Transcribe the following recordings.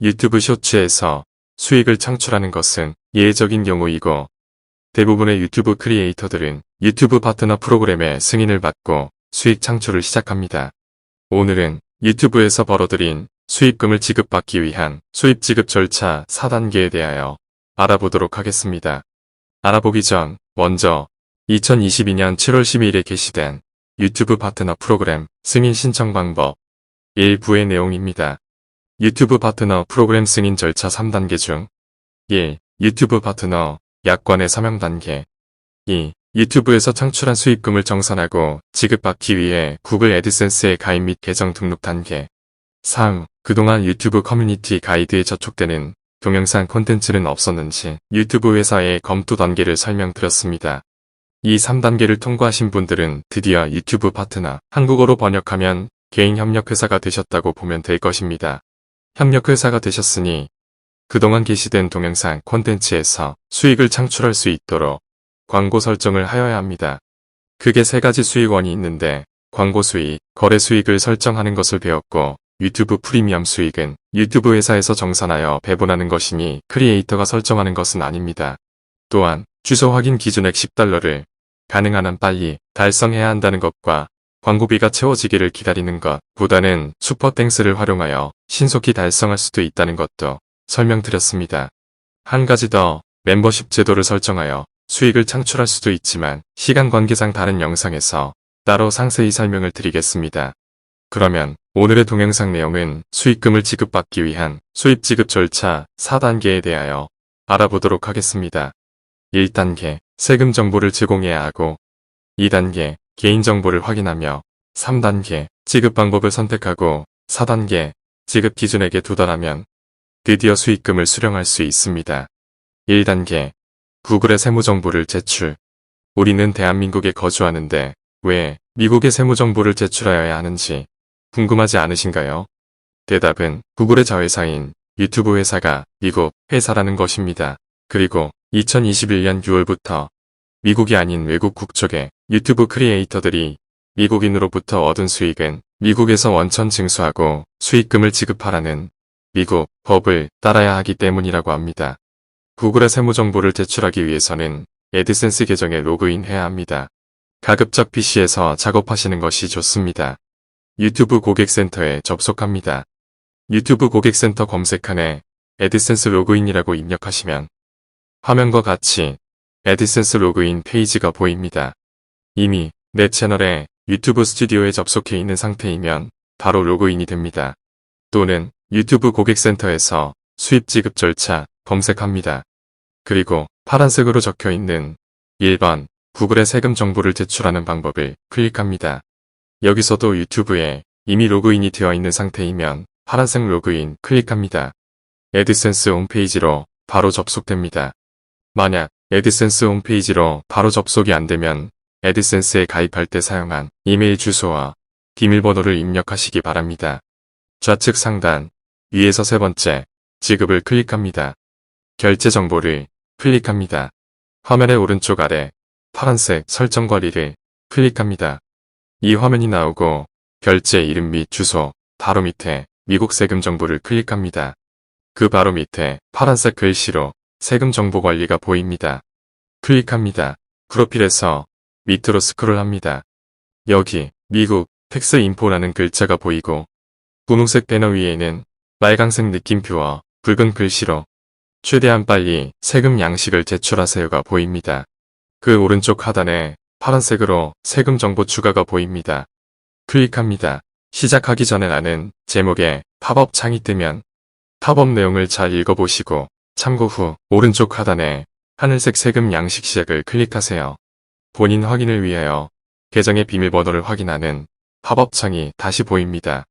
유튜브 쇼츠에서 수익을 창출하는 것은 예외적인 경우이고 대부분의 유튜브 크리에이터들은 유튜브 파트너 프로그램의 승인을 받고 수익 창출을 시작합니다. 오늘은 유튜브에서 벌어들인 수익금을 지급받기 위한 수입 지급 절차 4단계에 대하여 알아보도록 하겠습니다. 알아보기 전 먼저 2022년 7월 12일에 게시된 유튜브 파트너 프로그램 승인 신청 방법 일부의 내용입니다. 유튜브 파트너 프로그램 승인 절차 3단계 중 1. 유튜브 파트너 약관의 서명 단계 2. 유튜브에서 창출한 수익금을 정산하고 지급받기 위해 구글 애드센스에 가입 및 계정 등록 단계 3. 그동안 유튜브 커뮤니티 가이드에 저촉되는 동영상 콘텐츠는 없었는지 유튜브 회사의 검토 단계를 설명드렸습니다. 이 3단계를 통과하신 분들은 드디어 유튜브 파트너, 한국어로 번역하면 개인 협력회사가 되셨다고 보면 될 것입니다. 협력회사가 되셨으니 그동안 게시된 동영상 콘텐츠에서 수익을 창출할 수 있도록 광고 설정을 하여야 합니다. 크게 3가지 수익원이 있는데 광고 수익, 거래 수익을 설정하는 것을 배웠고 유튜브 프리미엄 수익은 유튜브 회사에서 정산하여 배분하는 것이니 크리에이터가 설정하는 것은 아닙니다. 또한 주소 확인 기준액 $10를 가능한 한 빨리 달성해야 한다는 것과 광고비가 채워지기를 기다리는 것보다는 슈퍼땡스를 활용하여 신속히 달성할 수도 있다는 것도 설명드렸습니다. 한 가지 더 멤버십 제도를 설정하여 수익을 창출할 수도 있지만 시간 관계상 다른 영상에서 따로 상세히 설명을 드리겠습니다. 그러면 오늘의 동영상 내용은 수익금을 지급받기 위한 수입 지급 절차 4단계에 대하여 알아보도록 하겠습니다. 1단계 세금 정보를 제공해야 하고 2단계 개인정보를 확인하며 3단계 지급 방법을 선택하고 4단계 지급 기준액에 도달하면 드디어 수익금을 수령할 수 있습니다. 1단계 구글의 세무정보를 제출. 우리는 대한민국에 거주하는데 왜 미국의 세무정보를 제출하여야 하는지 궁금하지 않으신가요? 대답은 구글의 자회사인 유튜브 회사가 미국 회사라는 것입니다. 그리고 2021년 6월부터 미국이 아닌 외국 국적의 유튜브 크리에이터들이 미국인으로부터 얻은 수익은 미국에서 원천 징수하고 수익금을 지급하라는 미국 법을 따라야 하기 때문이라고 합니다. 구글의 세무정보를 제출하기 위해서는 애드센스 계정에 로그인해야 합니다. 가급적 PC에서 작업하시는 것이 좋습니다. 유튜브 고객센터에 접속합니다. 유튜브 고객센터 검색칸에 애드센스 로그인이라고 입력하시면 화면과 같이 애드센스 로그인 페이지가 보입니다. 이미 내 채널에 유튜브 스튜디오에 접속해 있는 상태이면 바로 로그인이 됩니다. 또는 유튜브 고객센터에서 수입 지급 절차 검색합니다. 그리고 파란색으로 적혀 있는 1번 구글의 세금 정보를 제출하는 방법을 클릭합니다. 여기서도 유튜브에 이미 로그인이 되어 있는 상태이면 파란색 로그인 클릭합니다. 애드센스 홈페이지로 바로 접속됩니다. 만약 애드센스 홈페이지로 바로 접속이 안되면 애드센스에 가입할 때 사용한 이메일 주소와 비밀번호를 입력하시기 바랍니다. 좌측 상단 위에서 세 번째 지급을 클릭합니다. 결제 정보를 클릭합니다. 화면의 오른쪽 아래 파란색 설정 관리를 클릭합니다. 이 화면이 나오고 결제 이름 및 주소 바로 밑에 미국 세금 정보를 클릭합니다. 그 바로 밑에 파란색 글씨로 세금 정보 관리가 보입니다. 클릭합니다. 프로필에서 밑으로 스크롤합니다. 여기 미국 텍스 인포라는 글자가 보이고 분홍색 배너 위에는 빨강색 느낌표와 붉은 글씨로 최대한 빨리 세금 양식을 제출하세요가 보입니다. 그 오른쪽 하단에 파란색으로 세금 정보 추가가 보입니다. 클릭합니다. 시작하기 전에 나는 제목에 팝업 창이 뜨면 팝업 내용을 잘 읽어보시고 참고 후 오른쪽 하단에 하늘색 세금 양식 시작을 클릭하세요. 본인 확인을 위하여 계정의 비밀번호를 확인하는 팝업 창이 다시 보입니다.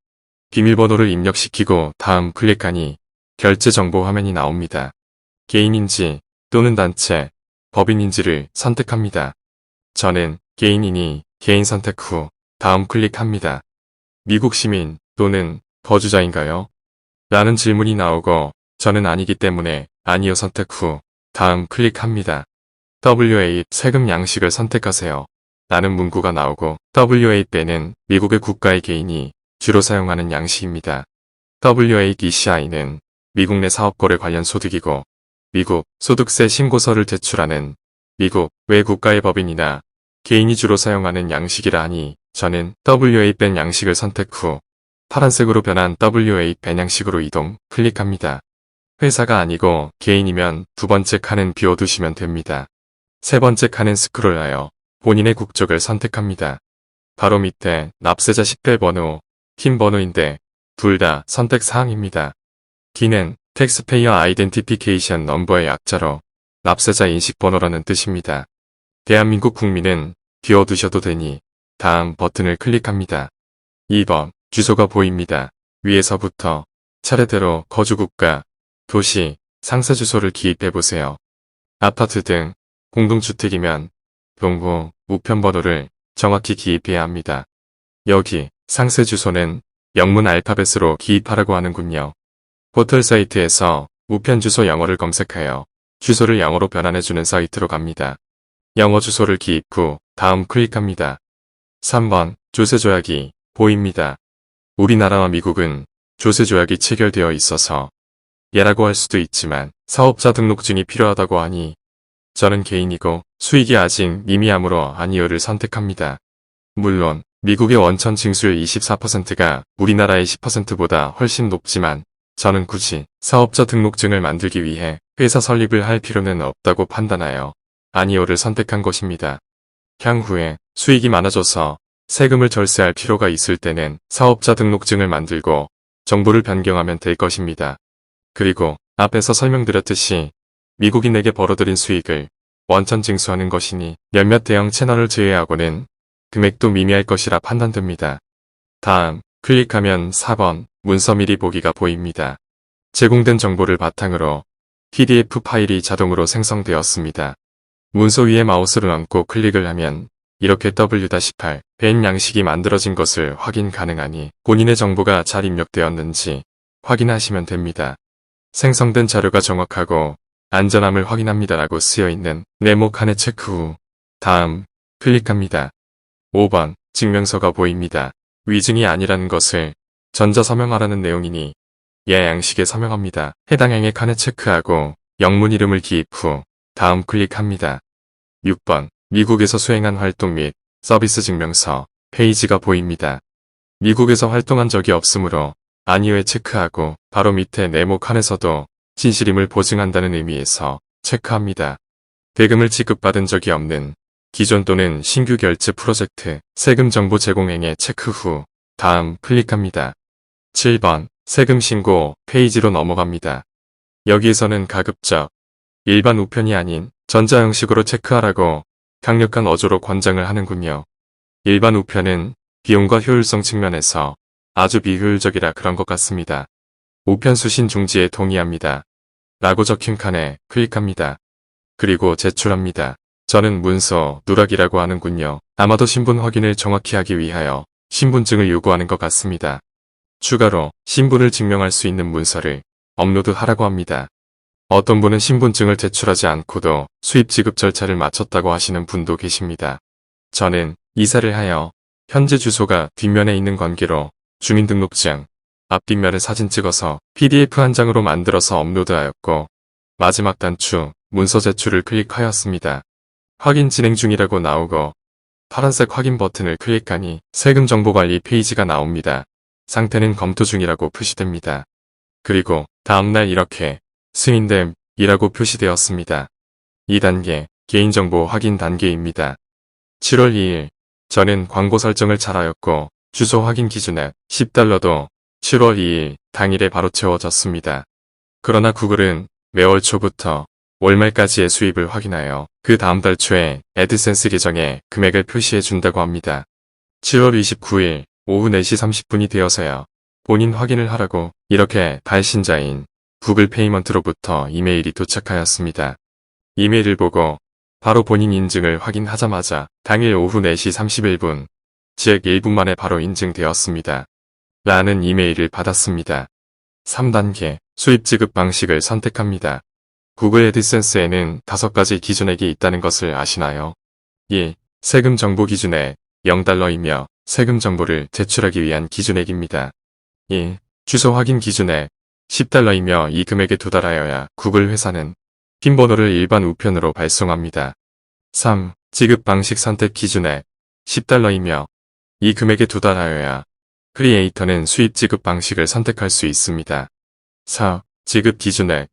비밀번호를 입력시키고 다음 클릭하니 결제 정보 화면이 나옵니다. 개인인지 또는 단체, 법인인지를 선택합니다. 저는 개인이니 개인 선택 후 다음 클릭합니다. 미국 시민 또는 거주자인가요? 라는 질문이 나오고 저는 아니기 때문에 아니요 선택 후 다음 클릭합니다. WA 세금 양식을 선택하세요. 라는 문구가 나오고 WA-는 미국의 국가의 개인이 주로 사용하는 양식입니다. WA-ECI는 미국 내 사업거래 관련 소득이고 미국 소득세 신고서를 제출하는 미국 외 국가의 법인이나 개인이 주로 사용하는 양식이라 하니 저는 WA-밴 양식을 선택 후 파란색으로 변한 WA-밴 양식으로 이동 클릭합니다. 회사가 아니고 개인이면 두 번째 칸은 비워두시면 됩니다. 세 번째 칸은 스크롤하여 본인의 국적을 선택합니다. 바로 밑에 납세자 10대 번호, 킨 번호인데 둘 다 선택 사항입니다. 키는 텍스페이어 아이덴티피케이션 넘버의 약자로 납세자 인식번호라는 뜻입니다. 대한민국 국민은 비워두셔도 되니 다음 버튼을 클릭합니다. 2번 주소가 보입니다. 위에서부터 차례대로 거주국가, 도시, 상세 주소를 기입해보세요. 아파트 등 공동주택이면 동부, 우편 번호를 정확히 기입해야 합니다. 여기 상세 주소는 영문 알파벳으로 기입하라고 하는군요. 포털 사이트에서 우편 주소 영어를 검색하여 주소를 영어로 변환해주는 사이트로 갑니다. 영어 주소를 기입 후 다음 클릭합니다. 3번 조세 조약이 보입니다. 우리나라와 미국은 조세 조약이 체결되어 있어서 예라고 할 수도 있지만 사업자 등록증이 필요하다고 하니 저는 개인이고 수익이 아직 미미하므로 아니요를 선택합니다. 물론 미국의 원천 징수율 24%가 우리나라의 10%보다 훨씬 높지만 저는 굳이 사업자 등록증을 만들기 위해 회사 설립을 할 필요는 없다고 판단하여 아니요를 선택한 것입니다. 향후에 수익이 많아져서 세금을 절세할 필요가 있을 때는 사업자 등록증을 만들고 정보를 변경하면 될 것입니다. 그리고 앞에서 설명드렸듯이 미국인에게 벌어들인 수익을 원천 징수하는 것이니 몇몇 대형 채널을 제외하고는 금액도 미미할 것이라 판단됩니다. 다음 클릭하면 4번 문서 미리 보기가 보입니다. 제공된 정보를 바탕으로 PDF 파일이 자동으로 생성되었습니다. 문서 위에 마우스를 얹고 클릭을 하면 이렇게 W-8 밴 양식이 만들어진 것을 확인 가능하니 본인의 정보가 잘 입력되었는지 확인하시면 됩니다. 생성된 자료가 정확하고 안전함을 확인합니다라고 쓰여있는 네모 칸에 체크 후 다음 클릭합니다. 5번 증명서가 보입니다. 위증이 아니라는 것을 전자서명하라는 내용이니 예 양식에 서명합니다. 해당 행의 칸에 체크하고 영문 이름을 기입 후 다음 클릭합니다. 6번 미국에서 수행한 활동 및 서비스 증명서 페이지가 보입니다. 미국에서 활동한 적이 없으므로 아니요에 체크하고 바로 밑에 네모 칸에서도 진실임을 보증한다는 의미에서 체크합니다. 대금을 지급받은 적이 없는 기존 또는 신규 결제 프로젝트 세금 정보 제공 행에 체크 후 다음 클릭합니다. 7번 세금 신고 페이지로 넘어갑니다. 여기에서는 가급적 일반 우편이 아닌 전자 형식으로 체크하라고 강력한 어조로 권장을 하는군요. 일반 우편은 비용과 효율성 측면에서 아주 비효율적이라 그런 것 같습니다. 우편 수신 중지에 동의합니다. 라고 적힌 칸에 클릭합니다. 그리고 제출합니다. 저는 문서 누락이라고 하는군요. 아마도 신분 확인을 정확히 하기 위하여 신분증을 요구하는 것 같습니다. 추가로 신분을 증명할 수 있는 문서를 업로드하라고 합니다. 어떤 분은 신분증을 제출하지 않고도 수입 지급 절차를 마쳤다고 하시는 분도 계십니다. 저는 이사를 하여 현재 주소가 뒷면에 있는 관계로 주민등록증, 앞뒷면을 사진 찍어서 PDF 한 장으로 만들어서 업로드하였고 마지막 단추 문서 제출을 클릭하였습니다. 확인 진행 중이라고 나오고 파란색 확인 버튼을 클릭하니 세금 정보 관리 페이지가 나옵니다. 상태는 검토 중이라고 표시됩니다. 그리고 다음날 이렇게 승인됨 이라고 표시되었습니다. 2단계 개인정보 확인 단계입니다. 7월 2일 저는 광고 설정을 잘하였고 주소 확인 기준액 $10도 7월 2일 당일에 바로 채워졌습니다. 그러나 구글은 매월 초부터 월말까지의 수입을 확인하여 그 다음 달 초에 애드센스 계정에 금액을 표시해 준다고 합니다. 7월 29일 오후 4시 30분이 되어서야 본인 확인을 하라고 이렇게 발신자인 구글 페이먼트로부터 이메일이 도착하였습니다. 이메일을 보고 바로 본인 인증을 확인하자마자 당일 오후 4시 31분, 즉 1분 만에 바로 인증되었습니다. 라는 이메일을 받았습니다. 3단계 수입 지급 방식을 선택합니다. 구글 애드센스에는 5가지 기준액이 있다는 것을 아시나요? 1. 세금 정보 기준액 0달러이며 세금 정보를 제출하기 위한 기준액입니다. 1. 주소 확인 기준액 10달러이며 이 금액에 도달하여야 구글 회사는 핀 번호를 일반 우편으로 발송합니다. 3. 지급 방식 선택 기준액 10달러이며 이 금액에 도달하여야 크리에이터는 수입 지급 방식을 선택할 수 있습니다. 4. 지급 기준액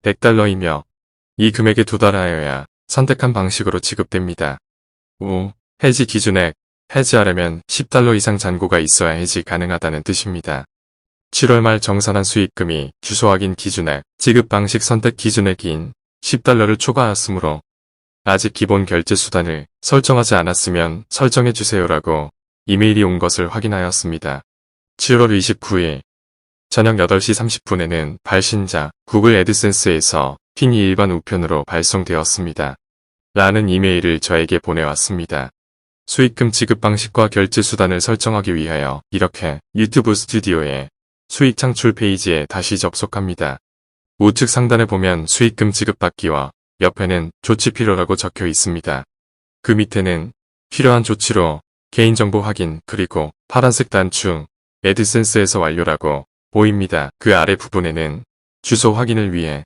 100달러이며 이 금액에 도달하여야 선택한 방식으로 지급됩니다. 5. 해지 기준액 해지하려면 10달러 이상 잔고가 있어야 해지 가능하다는 뜻입니다. 7월 말 정산한 수익금이 주소 확인 기준액, 지급 방식 선택 기준액인 10달러를 초과하였으므로 아직 기본 결제 수단을 설정하지 않았으면 설정해주세요라고 이메일이 온 것을 확인하였습니다. 7월 29일 저녁 8시 30분에는 발신자 구글 애드센스에서 핀이 일반 우편으로 발송되었습니다. 라는 이메일을 저에게 보내왔습니다. 수익금 지급 방식과 결제 수단을 설정하기 위하여 이렇게 유튜브 스튜디오에 수익 창출 페이지에 다시 접속합니다. 우측 상단에 보면 수익금 지급받기와 옆에는 조치 필요라고 적혀 있습니다. 그 밑에는 필요한 조치로 개인정보 확인 그리고 파란색 단추 애드센스에서 완료라고 보입니다. 그 아래 부분에는 주소 확인을 위해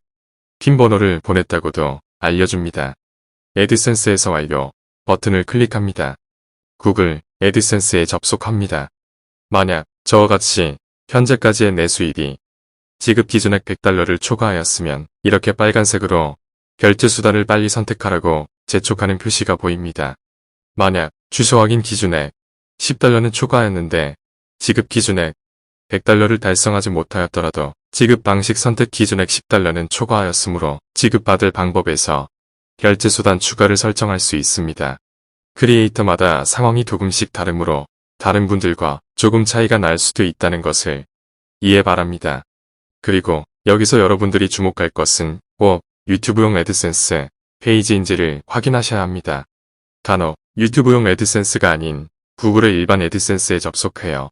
핀 번호를 보냈다고도 알려줍니다. 애드센스에서 완료 버튼을 클릭합니다. 구글 애드센스에 접속합니다. 만약 저와 같이 현재까지의 내 수입이 지급 기준액 100달러를 초과하였으면 이렇게 빨간색으로 결제 수단을 빨리 선택하라고 재촉하는 표시가 보입니다. 만약 주소 확인 기준액 10달러는 초과하였는데 지급 기준액 100달러를 달성하지 못하였더라도 지급 방식 선택 기준액 10달러는 초과하였으므로 지급받을 방법에서 결제 수단 추가를 설정할 수 있습니다. 크리에이터마다 상황이 조금씩 다르므로 다른 분들과 조금 차이가 날 수도 있다는 것을 이해 바랍니다. 그리고 여기서 여러분들이 주목할 것은 꼭 유튜브용 애드센스 페이지인지를 확인하셔야 합니다. 간혹 유튜브용 애드센스가 아닌 구글의 일반 애드센스에 접속해요.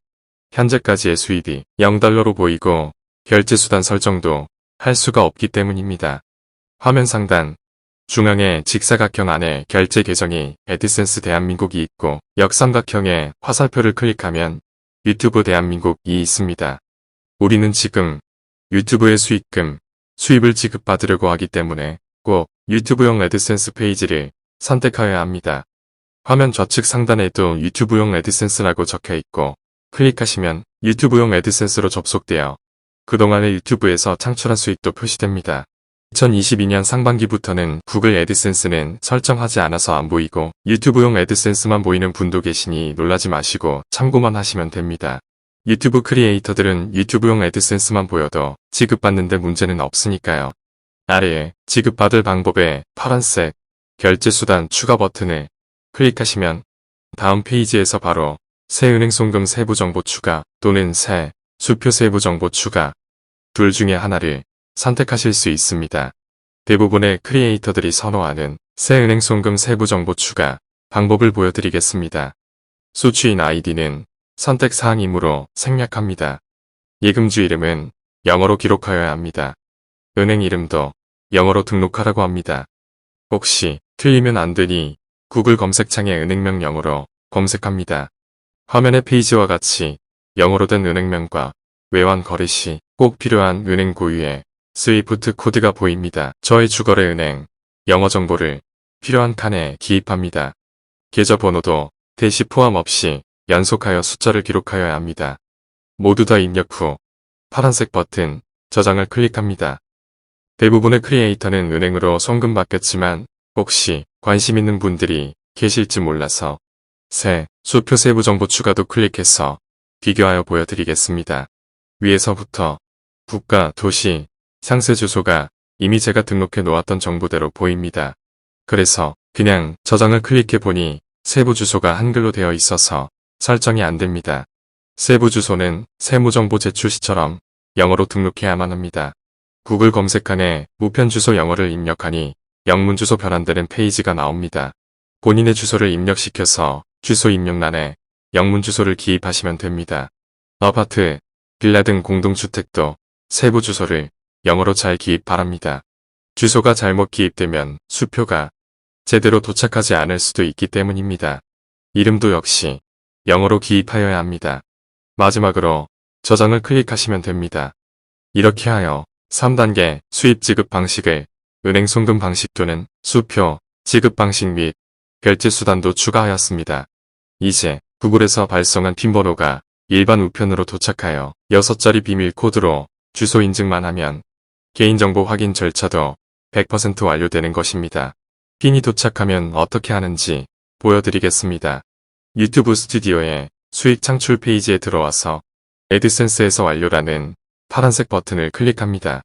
현재까지의 수입이 0달러로 보이고 결제 수단 설정도 할 수가 없기 때문입니다. 화면 상단 중앙에 직사각형 안에 결제 계정이 애드센스 대한민국이 있고 역삼각형에 화살표를 클릭하면 유튜브 대한민국이 있습니다. 우리는 지금 유튜브의 수익금, 수입을 지급받으려고 하기 때문에 꼭 유튜브용 애드센스 페이지를 선택하여야 합니다. 화면 좌측 상단에도 유튜브용 애드센스라고 적혀 있고 클릭하시면 유튜브용 애드센스로 접속되어 그동안의 유튜브에서 창출한 수익도 표시됩니다. 2022년 상반기부터는 구글 애드센스는 설정하지 않아서 안 보이고 유튜브용 애드센스만 보이는 분도 계시니 놀라지 마시고 참고만 하시면 됩니다. 유튜브 크리에이터들은 유튜브용 애드센스만 보여도 지급받는데 문제는 없으니까요. 아래에 지급받을 방법에 파란색 결제 수단 추가 버튼을 클릭하시면 다음 페이지에서 바로 새은행 송금 세부 정보 추가 또는 새 수표 세부 정보 추가 둘 중에 하나를 선택하실 수 있습니다. 대부분의 크리에이터들이 선호하는 새은행 송금 세부 정보 추가 방법을 보여드리겠습니다. 수취인 아이디는 선택사항이므로 생략합니다. 예금주 이름은 영어로 기록하여야 합니다. 은행 이름도 영어로 등록하라고 합니다. 혹시 틀리면 안 되니 구글 검색창에 은행명 영어로 검색합니다. 화면의 페이지와 같이 영어로 된 은행명과 외환 거래 시 꼭 필요한 은행 고유의 스위프트 코드가 보입니다. 저의 주거래 은행 영어 정보를 필요한 칸에 기입합니다. 계좌 번호도 대시 포함 없이 연속하여 숫자를 기록하여야 합니다. 모두 다 입력 후 파란색 버튼 저장을 클릭합니다. 대부분의 크리에이터는 은행으로 송금 받겠지만 혹시 관심 있는 분들이 계실지 몰라서 새 수표 세부 정보 추가도 클릭해서 비교하여 보여드리겠습니다. 위에서부터 국가, 도시, 상세 주소가 이미 제가 등록해 놓았던 정보대로 보입니다. 그래서 그냥 저장을 클릭해 보니 세부 주소가 한글로 되어 있어서 설정이 안 됩니다. 세부 주소는 세무정보 제출 시처럼 영어로 등록해야만 합니다. 구글 검색칸에 우편 주소 영어를 입력하니 영문 주소 변환되는 페이지가 나옵니다. 본인의 주소를 입력시켜서 주소 입력란에 영문 주소를 기입하시면 됩니다. 아파트, 빌라 등 공동주택도 세부 주소를 영어로 잘 기입 바랍니다. 주소가 잘못 기입되면 수표가 제대로 도착하지 않을 수도 있기 때문입니다. 이름도 역시 영어로 기입하여야 합니다. 마지막으로 저장을 클릭하시면 됩니다. 이렇게 하여 3단계 수입 지급 방식을 은행 송금 방식 또는 수표 지급 방식 및 결제 수단도 추가하였습니다. 이제 구글에서 발송한 핀번호가 일반 우편으로 도착하여 6자리 비밀 코드로 주소 인증만 하면 개인정보 확인 절차도 100% 완료되는 것입니다. 핀이 도착하면 어떻게 하는지 보여드리겠습니다. 유튜브 스튜디오의 수익 창출 페이지에 들어와서 애드센스에서 완료라는 파란색 버튼을 클릭합니다.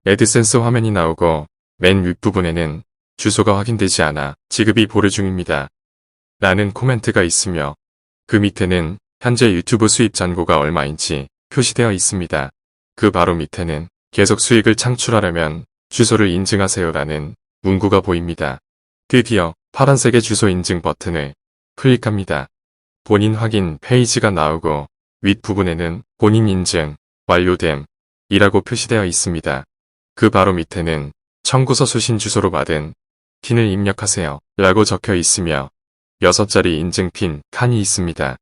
애드센스 화면이 나오고 맨 윗부분에는 주소가 확인되지 않아 지급이 보류 중입니다. 라는 코멘트가 있으며 그 밑에는 현재 유튜브 수입 잔고가 얼마인지 표시되어 있습니다. 그 바로 밑에는 계속 수익을 창출하려면 주소를 인증하세요라는 문구가 보입니다. 드디어 파란색의 주소 인증 버튼을 클릭합니다. 본인 확인 페이지가 나오고 윗부분에는 본인 인증 완료됨 이라고 표시되어 있습니다. 그 바로 밑에는 청구서 수신 주소로 받은 핀을 입력하세요 라고 적혀 있으며 6자리 인증 핀 칸이 있습니다.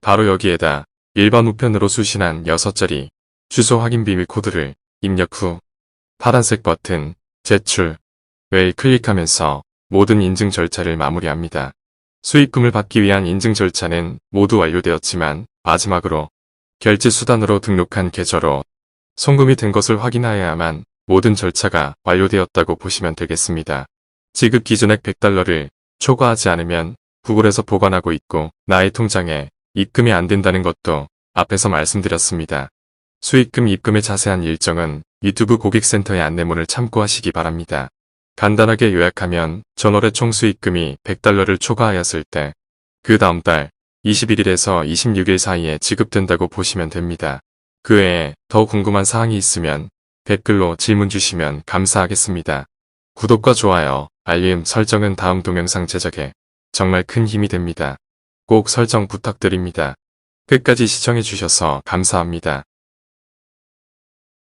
바로 여기에다 일반 우편으로 수신한 6자리 주소 확인 비밀 코드를 입력 후 파란색 버튼 제출을 클릭하면서 모든 인증 절차를 마무리합니다. 수익금을 받기 위한 인증 절차는 모두 완료되었지만 마지막으로 결제 수단으로 등록한 계좌로 송금이 된 것을 확인하여야만 모든 절차가 완료되었다고 보시면 되겠습니다. 지급 기준액 $100를 초과하지 않으면 구글에서 보관하고 있고 나의 통장에 입금이 안 된다는 것도 앞에서 말씀드렸습니다. 수익금 입금의 자세한 일정은 유튜브 고객센터의 안내문을 참고하시기 바랍니다. 간단하게 요약하면 전월의 총 수익금이 $100를 초과하였을 때 그 다음 달 21일에서 26일 사이에 지급된다고 보시면 됩니다. 그 외에 더 궁금한 사항이 있으면 댓글로 질문 주시면 감사하겠습니다. 구독과 좋아요, 알림 설정은 다음 동영상 제작에 정말 큰 힘이 됩니다. 꼭 설정 부탁드립니다. 끝까지 시청해주셔서 감사합니다.